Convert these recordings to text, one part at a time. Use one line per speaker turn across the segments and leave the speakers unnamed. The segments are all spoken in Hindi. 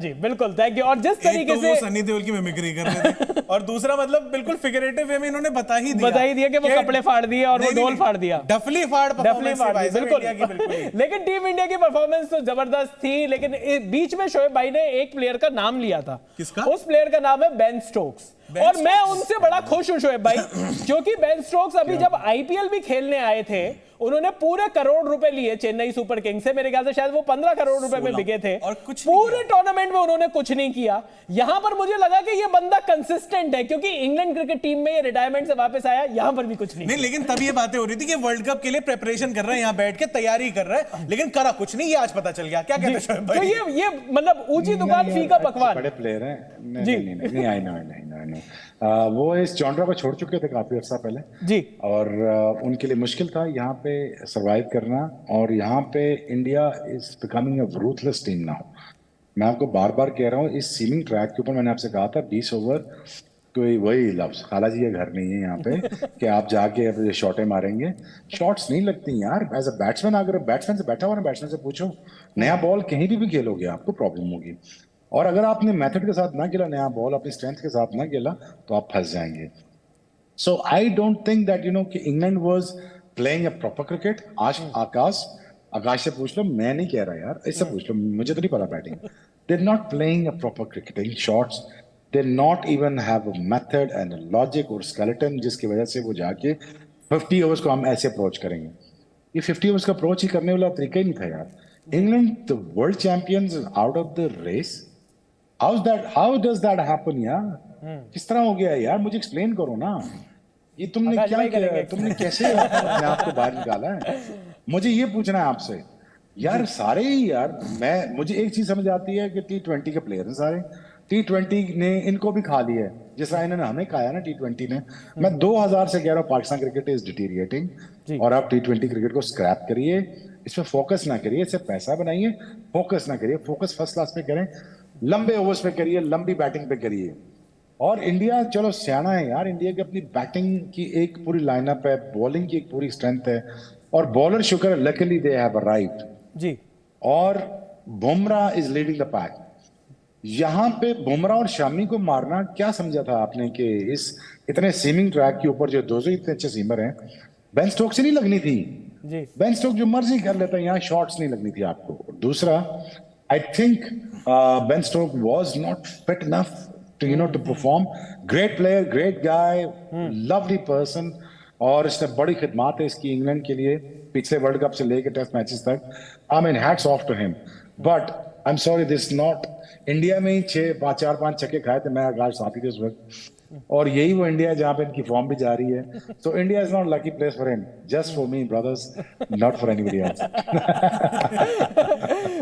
जी बिल्कुल, थैंक यू। और जिस तरीके
तो
से
वो सनी देओल की मिमिक्री कर रहे थे और दूसरा मतलब बिल्कुल फिगरेटिव वे में इन्होंने बता ही दिया
कि वो कपड़े फाड़ दिए और वो ढोल फाड़ दिया,
डफली फाड़ परफॉर्मेंस
बिल्कुल। लेकिन टीम इंडिया की परफॉर्मेंस तो जबरदस्त थी। लेकिन बीच में शोएब भाई ने एक प्लेयर का नाम लिया था।
किसका?
उस प्लेयर का नाम है बेन स्टोक्स। और मैं उनसे बड़ा खुश हूं शोएब भाई, क्योंकि बेन स्टोक्स अभी जब आईपीएल भी खेलने आए थे, उन्होंने पूरे करोड़ रुपए लिए चेन्नई सुपर किंग्स से। मेरे ख्याल से शायद वो 15 करोड़ रुपए में बिके थे
और कुछ
पूरे टूर्नामेंट में उन्होंने कुछ नहीं किया। यहां पर मुझे लगा कि ये बंदा कंसिस्टेंट है, क्योंकि इंग्लैंड क्रिकेट टीम में ये रिटायरमेंट से वापस आया, यहां पर भी कुछ नहीं।
लेकिन तब ये बातें हो रही थी कि वर्ल्ड कप के लिए प्रिपरेशन कर रहा है, यहां बैठ के तैयारी कर रहा है, लेकिन करा कुछ नहीं। ये आज पता चल गया। क्या कहते हैं शोएब भाई?
तो ये मतलब ऊंची दुकान फी का पकवान।
बड़े प्लेयर हैं। नहीं आई नो वो इस जॉनरा को छोड़ चुके थे काफी अर्सा पहले
जी, और
उनके लिए मुश्किल था यहाँ पे सरवाइव करना। और यहाँ पे India is becoming a ruthless team now. मैं आपको बार बार कह रहा हूँ, इस सीमिंग ट्रैक के ऊपर मैंने आपसे कहा था 20 ओवर कोई वही लफ्ज, खाला जी ये घर नहीं है यहाँ पे कि आप जाके शॉटें मारेंगे। शॉट्स नहीं लगती यार। एज अ बैट्समैन, अगर बैट्समैन से बैठा हुआ ना, बैट्समैन से पूछो, नया बॉल कहीं भी खेलोगे आपको प्रॉब्लम होगी। और अगर आपने मेथड के साथ ना खेला, नया बॉल अपनी स्ट्रेंथ के साथ ना खेला, तो आप फंस जाएंगे। सो आई डोंट थिंक दैट कि England was playing a proper cricket. आज आकाश से पूछ लो, मैं नहीं कह रहा यार, इससे पूछ लो, मुझे तो नहीं पता batting. They are not playing a proper cricketing shots. They not even have a method and logic और स्केलेटन, जिसकी वजह से वो जाके 50 ओवर्स को हम ऐसे अप्रोच करेंगे। ये 50 ओवर्स का अप्रोच ही करने वाला तरीका ही नहीं था यार। England the world champions out of the race. How does that happen यार? किस तरह हो गया यार? मुझे एक्सप्लेन करो ना। ये तुमने क्या किया? तुमने कैसे अपने आप को बाहर निकाला है? मुझे ये पूछना है आपसे यार। सारे ही यार, मुझे एक चीज समझ आती है कि T20 के प्लेयर हैं सारे। T20 ने इनको भी खा लिया है, जिस तरह इन्होंने हमें खाया ना T20 ने। मैं 2000 से कह रहा हूँ पाकिस्तान क्रिकेट इज डिटीरिएटिंग, और आप T20 क्रिकेट को स्क्रैप करिए, इस पर फोकस ना करिए, इससे पैसा बनाइए। फोकस ना करिए, फोकस फर्स्ट क्लास पे करें, लंबे ओवर्स पे करिए, लंबी बैटिंग पे करिए। और इंडिया चलो सियाना है यार, इंडिया की अपनी बैटिंग की एक पूरी लाइनअप है, बॉलिंग की एक पूरी स्ट्रेंथ है, और बॉलर शुक्र लकीली दे हैव अराइव्ड
जी।
और Bumrah is leading the pack. यहां पे बुमराह और शामी को मारना क्या समझा था आपने कि इस इतने सीमिंग ट्रैक के ऊपर जो दो इतने अच्छे सीमर हैं, बेन स्टोक्स से नहीं लगनी थी
जी।
बेन स्टोक्स जो मर्जी कर लेता है, यहाँ शॉट्स नहीं लगनी थी आपको। दूसरा, I think Ben Stokes was not fit enough to perform. Great player, great guy, lovely person, और इसने बड़ी खिदमत है इसकी इंग्लैंड के लिए पिछले वर्ल्ड कप से लेकर टेस्ट मैचेस तक। I mean hats off to him. But I'm sorry, this not India में ही 4-5 छक्के खाए थे, मैं आकाश साथी थे उस वक्त, और यही वो इंडिया है जहाँ पे इनकी फॉर्म भी जा रही है। So India is not lucky place for him, just for me brothers, not for anybody else.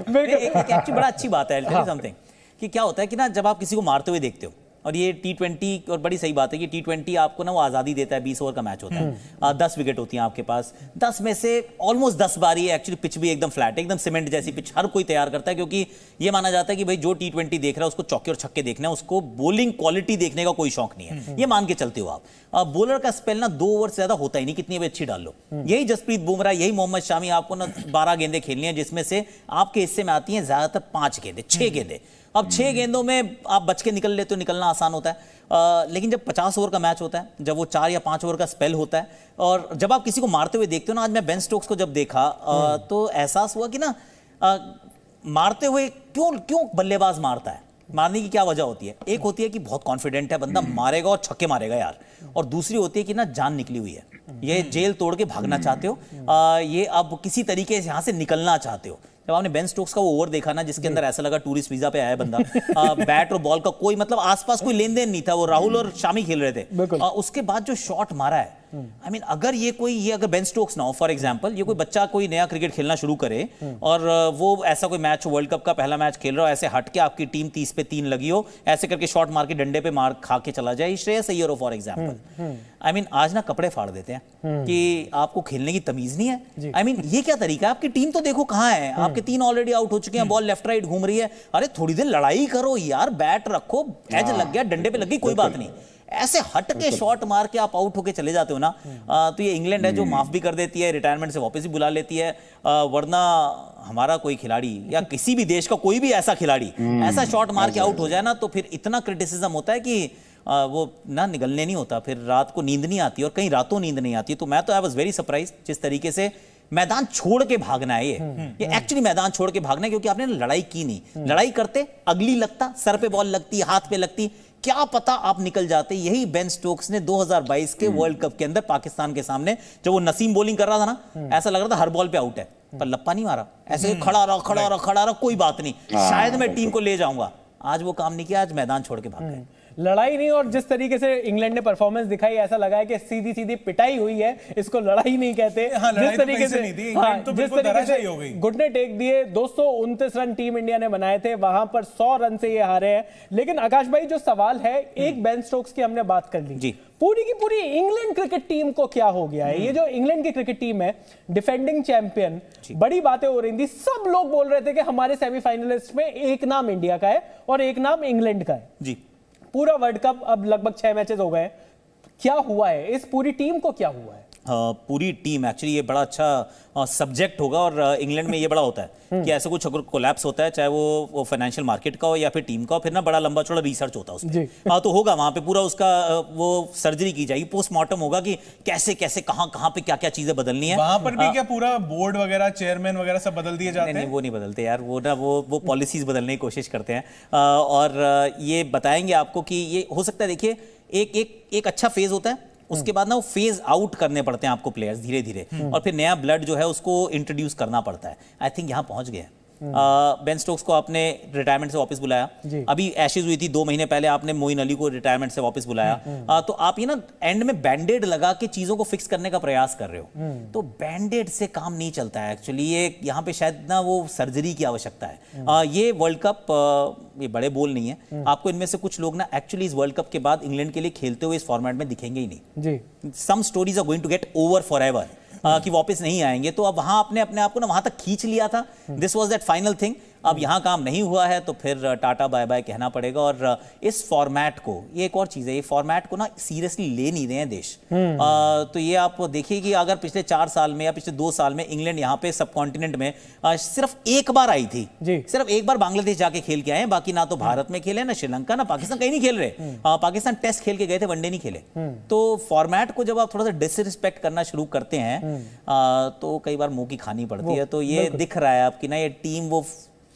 एक बड़ा अच्छी बात है समथिंग कि क्या होता है कि ना, जब आप किसी को मारते हुए देखते हो, और ये T20 और बड़ी सही बात है कि T20 आपको ना वो आज़ादी देता है। 20 ओवर का मैच होता है, 10 विकेट होती हैं आपके पास, 10 में से ऑलमोस्ट 10 बार ये एक्चुअली पिच भी एकदम फ्लैट है, एकदम सीमेंट जैसी पिच हर कोई तैयार करता है, क्योंकि ये माना जाता है कि भाई जो T20 देख रहा है उसको चौके और छक्के देखना है, उसको बॉलिंग क्वालिटी देखने का कोई शौक नहीं है। ये मान के चलते हो आप। बॉलर का स्पेल ना 2 ओवर से ज्यादा होता ही नहीं, कितनी भी अच्छी डाल लो। यही जसप्रीत बुमराह, यही मोहम्मद शामी, आपको ना 12 गेंदें खेलनी है, जिसमें से आपके हिस्से में आती हैं ज्यादातर 5 गेंदें, 6 गेंदें। अब 6 गेंदों में आप बच के निकल लेते हो, निकलना आसान होता है। लेकिन जब 50 ओवर का मैच होता है, जब वो 4 या 5 ओवर का स्पेल होता है, और जब आप किसी को मारते हुए देखते हो ना, आज मैं बेन स्टोक्स को जब देखा तो एहसास हुआ कि ना मारते हुए क्यों बल्लेबाज मारता है। मारने की क्या वजह होती है? एक होती है कि बहुत कॉन्फिडेंट है बंदा, मारेगा और छक्के मारेगा यार, और दूसरी होती है कि ना जान निकली हुई है, ये जेल तोड़ के भागना चाहते हो, ये अब किसी तरीके से यहाँ से निकलना चाहते हो। जब आपने बेन स्टोक्स का वो ओवर देखा ना, जिसके अंदर ऐसा लगा टूरिस्ट वीजा पे आया बंदा, बैट और बॉल का कोई मतलब आसपास कोई लेन देन नहीं था, वो राहुल और शामी खेल रहे थे। उसके बाद जो शॉट मारा है, आई मीन अगर अगर बेन स्टोक्स ना हो, फॉर एग्जांपल ये कोई बच्चा कोई नया क्रिकेट खेलना शुरू करे और वो ऐसा कोई मैच, वर्ल्ड कप का पहला मैच खेल रहा हो, ऐसे हट के आपकी टीम 30 पे 3 लगी हो, ऐसे करके शॉट मार के डंडे पे मार खा के चला जाए, श्रेयस अय्यर हो फॉर एग्जांपल, आई मीन आज ना कपड़े फाड़ देते हैं कि आपको खेलने की तमीज नहीं है। आई मीन ये क्या तरीका है? आपकी टीम तो देखो कहां है, आपके 3 ऑलरेडी आउट हो चुके हैं, बॉल लेफ्ट राइट घूम रही है, अरे थोड़ी देर लड़ाई करो यार, बैट रखो, एज लग गया, डंडे पे लग गई, कोई बात नहीं। ऐसे हट के शॉट मार के आप आउट होके चले जाते हो ना, तो ये इंग्लैंड है जो माफ भी कर देती है, रिटायरमेंट से वापस भी बुला लेती है। वरना हमारा कोई खिलाड़ी या किसी भी देश का कोई भी ऐसा खिलाड़ी ऐसा शॉट मार के आउट हो जाए ना, तो फिर इतना क्रिटिसिज्म होता है कि वो ना निगलने नहीं होता, फिर रात को नींद नहीं आती और कई रातों नींद नहीं आती। तो मैं तो आई वाज वेरी सरप्राइज जिस तरीके से मैदान छोड़ के भागना है ये एक्चुअली मैदान छोड़ के भागना है, क्योंकि आपने लड़ाई की नहीं। लड़ाई करते अगली लगता, सर पे बॉल लगती, हाथ पे लगती, क्या पता आप निकल जाते। यही बेन स्टोक्स ने 2022 के वर्ल्ड कप के अंदर पाकिस्तान के सामने जब वो नसीम बॉलिंग कर रहा था ना, ऐसा लग रहा था हर बॉल पे आउट है, पर लप्पा नहीं मारा, ऐसे खड़ा रहा, कोई बात नहीं, शायद मैं टीम को ले जाऊंगा। आज वो काम नहीं किया, आज मैदान छोड़ के भाग गए।
लड़ाई नहीं, और जिस तरीके से इंग्लैंड ने परफॉर्मेंस दिखाई, ऐसा लगा है कि सीधी सीधी पिटाई हुई है, इसको लड़ाई नहीं कहते।
हाँ, लड़ाई
जिस
तो
तरीके
कहीं
से
से नहीं थी, इंग्लैंड तो बिल्कुल धराशायी हो गई।
घुटने टेक दिए, 229 रन टीम इंडिया ने बनाए थे, वहां पर 100 रन से ये हारे हैं। लेकिन आकाश भाई, जो सवाल है, एक बेन स्टोक्स की हमने बात कर ली
जी,
पूरी की पूरी इंग्लैंड क्रिकेट टीम को क्या हो गया है? ये जो इंग्लैंड की क्रिकेट टीम है, डिफेंडिंग चैंपियन, बड़ी बातें हो रही थी, सब लोग बोल रहे थे कि हमारे सेमीफाइनलिस्ट में एक नाम इंडिया का है और एक नाम इंग्लैंड का है।
जी,
पूरा वर्ल्ड कप अब लगभग 6 मैचेस हो गए, क्या हुआ है इस पूरी टीम को, क्या हुआ है?
पूरी टीम एक्चुअली ये बड़ा अच्छा सब्जेक्ट होगा, और इंग्लैंड में ये बड़ा होता है कि ऐसा कुछ अगर कोलैप्स होता है, चाहे वो फाइनेंशियल मार्केट का हो या फिर टीम का हो, फिर ना बड़ा लंबा चौड़ा रिसर्च होता है उसमें। हाँ, तो होगा वहां पे पूरा उसका वो सर्जरी की जाएगी, पोस्टमार्टम होगा कि कैसे कैसे कहां पे क्या क्या चीजें बदलनी है।
वहां पर भी क्या पूरा बोर्ड वगैरह, चेयरमैन वगैरह सब बदल दिए जाते हैं?
नहीं, वो नहीं बदलते यार, वो ना वो पॉलिसीज बदलने की कोशिश करते हैं। और ये बताएंगे आपको कि ये हो सकता है, देखिए एक अच्छा फेज होता है, उसके बाद ना वो फेज आउट करने पड़ते हैं आपको प्लेयर्स धीरे धीरे, और फिर नया ब्लड जो है उसको इंट्रोड्यूस करना पड़ता है। आई थिंक यहाँ पहुंच गए। बेन स्टोक्स को आपने रिटायरमेंट से वापस बुलाया, अभी एशेज हुई थी 2 महीने पहले, आपने मोइन अली को रिटायरमेंट से वापस बुलाया। तो आप ये ना एंड में बैंडेड लगा के चीजों को फिक्स करने का प्रयास कर रहे हो, तो बैंडेड से काम नहीं चलता है एक्चुअली। ये यहाँ पे शायद ना वो सर्जरी की आवश्यकता है। ये वर्ल्ड कप ये बड़े बोल नहीं है, आपको इनमें से कुछ लोग ना एक्चुअली इस वर्ल्ड कप के बाद इंग्लैंड के लिए खेलते हुए इस फॉर्मेट में दिखेंगे ही नहीं। Some stories are going to get over forever, कि वापस नहीं आएंगे। तो अब वहां अपने आप को ना वहां तक खींच लिया था, this was that final thing. अब यहां काम नहीं हुआ है तो फिर टाटा बाय बाय कहना पड़ेगा। और इस फॉर्मेट को, ये एक और चीज है, ये फॉर्मेट को ना सीरियसली ले नहीं रहे हैं देश। तो ये आप देखिए कि अगर पिछले 4 साल में या पिछले 2 साल में इंग्लैंड यहाँ पे सब कॉन्टिनेंट में सिर्फ एक बार आई थी, सिर्फ एक बार बांग्लादेश जाके खेल के आए, बाकी ना तो भारत में खेले, ना श्रीलंका, ना पाकिस्तान, कहीं नहीं खेल रहे। पाकिस्तान टेस्ट खेल के गए थे, वनडे नहीं खेले। तो फॉर्मेट को जब आप थोड़ा सा डिसरिस्पेक्ट करना शुरू करते हैं तो कई बार मुंह की खानी पड़ती है। तो ये दिख रहा है आपकी ना, ये टीम वो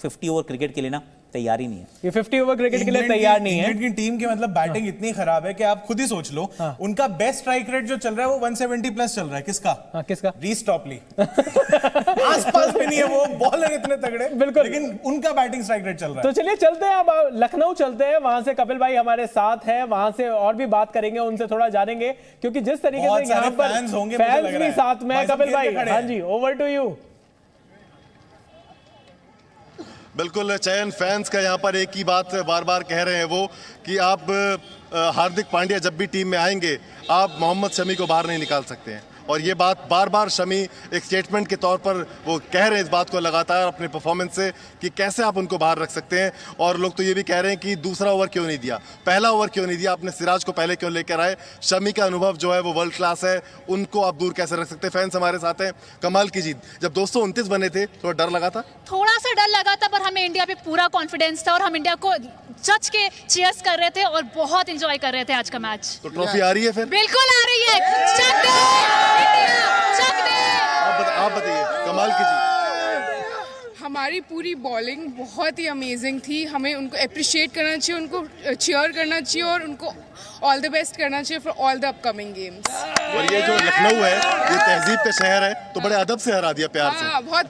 50 ओवर क्रिकेट के लिए ना तैयार ही नहीं है।
ये 50 ओवर क्रिकेट के लिए तैयार नहीं है।
इंग्लैंड की टीम की मतलब बैटिंग इतनी खराब है कि आप खुद ही सोच लो, उनका बेस्ट स्ट्राइक रेट जो चल रहा है वो 170 प्लस चल रहा है। किसका?
किसका?
रीस स्टॉपली। आसपास भी नहीं है वो, बॉलर इतने तगड़े,
बिल्कुल,
लेकिन उनका बैटिंग स्ट्राइक रेट चल रहा है।
तो चलिए चलते हैं, अब लखनऊ चलते हैं, वहां से कपिल भाई हमारे साथ हैं, वहां से और भी बात करेंगे, उनसे थोड़ा जानेंगे, क्योंकि जिस तरीके से यहाँ पर फैंस भी साथ में। कपिल भाई, हाँ जी, ओवर टू यू।
बिल्कुल चयन, फैंस का यहाँ पर एक ही बात बार बार कह रहे हैं वो कि आप हार्दिक पांड्या जब भी टीम में आएंगे आप मोहम्मद शमी को बाहर नहीं निकाल सकते हैं। और ये बात बार बार शमी एक स्टेटमेंट के तौर पर वो कह रहे हैं इस बात को लगातार अपने परफॉर्मेंस से कि कैसे आप उनको बाहर रख सकते हैं। और लोग तो ये भी कह रहे हैं कि दूसरा ओवर क्यों नहीं दिया, पहला ओवर क्यों नहीं दिया, आपने सिराज को पहले क्यों लेकर आए। शमी का अनुभव जो है वो वर्ल्ड क्लास है, उनको आप दूर कैसे रख सकते हैं। फैंस हमारे साथ हैं। कमाल की जीत, जब 229 बने थे थोड़ा डर लगा था,
थोड़ा सा डर लगा था, पर हमें इंडिया पे पूरा कॉन्फिडेंस था और हम इंडिया को जज के चीयर्स कर रहे थे और बहुत एंजॉय कर रहे थे आज का मैच।
तो ट्रॉफी आ रही है फिर?
बिल्कुल आ रही है। चक दे इंडिया, चक दे।
आप बताइए, कमाल की जीत।
हमारी पूरी बॉलिंग बहुत ही अमेजिंग थी, हमें उनको अप्रिशिएट करना चाहिए, उनको चीयर करना चाहिए और उनको ऑल द बेस्ट करना चाहिए for all the upcoming games.
और ये जो लखनऊ है ये तहजीब का शहर है, तो बड़े अदब से हरा दिया, प्यार से।
हाँ, बहुत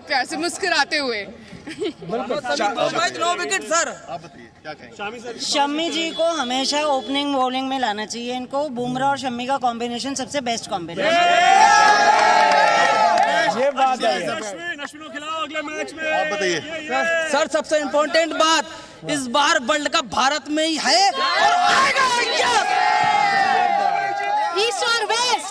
प्यार से मुस्कुराते हुए।
9 विकेट सर।
आप बताइए क्या कहेंगे?
शम्मी जी को हमेशा ओपनिंग बॉलिंग में लाना चाहिए, इनको बुमराह और शम्मी का कॉम्बिनेशन सबसे बेस्ट कॉम्बिनेशन।
ये बात है,
खिलाओ अगले मैच में।
आप बताइए
सर, सबसे इम्पोर्टेंट बात, इस बार वर्ल्ड कप भारत में ही है और आएगा।
ईस्ट और वेस्ट